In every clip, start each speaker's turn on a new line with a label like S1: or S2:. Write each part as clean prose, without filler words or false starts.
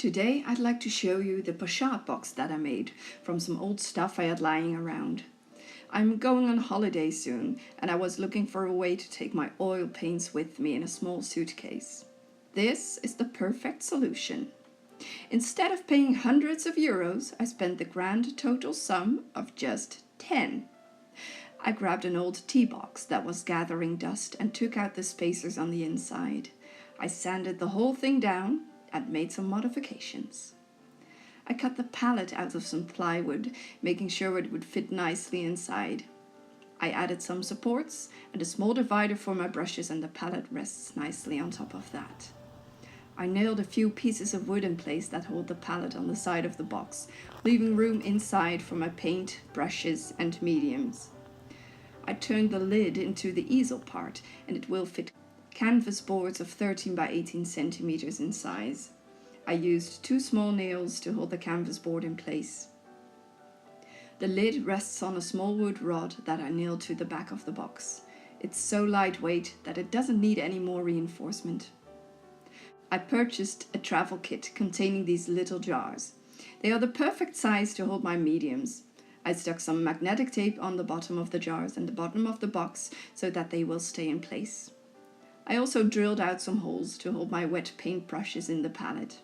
S1: Today I'd like to show you the Pochade box that I made from some old stuff I had lying around. I'm going on holiday soon and I was looking for a way to take my oil paints with me in a small suitcase. This is the perfect solution. Instead of paying hundreds of euros, I spent the grand total sum of just 10. I grabbed an old tea box that was gathering dust and took out the spacers on the inside. I sanded the whole thing down and made some modifications. I cut the palette out of some plywood, making sure it would fit nicely inside. I added some supports and a small divider for my brushes, and the palette rests nicely on top of that. I nailed a few pieces of wood in place that hold the palette on the side of the box, leaving room inside for my paint, brushes and mediums. I turned the lid into the easel part, and it will fit canvas boards of 13 by 18 centimeters in size. I used 2 small nails to hold the canvas board in place. The lid rests on a small wood rod that I nailed to the back of the box. It's so lightweight that it doesn't need any more reinforcement. I purchased a travel kit containing these little jars. They are the perfect size to hold my mediums. I stuck some magnetic tape on the bottom of the jars and the bottom of the box so that they will stay in place. I also drilled out some holes to hold my wet paint brushes in the palette.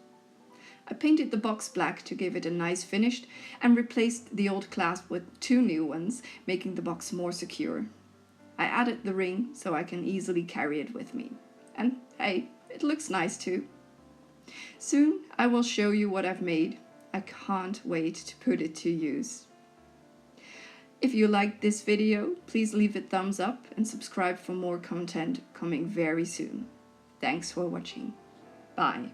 S1: I painted the box black to give it a nice finish and replaced the old clasp with 2 new ones, making the box more secure. I added the ring so I can easily carry it with me. And hey, it looks nice too. Soon I will show you what I've made. I can't wait to put it to use. If you liked this video, please leave a thumbs up and subscribe for more content coming very soon. Thanks for watching. Bye.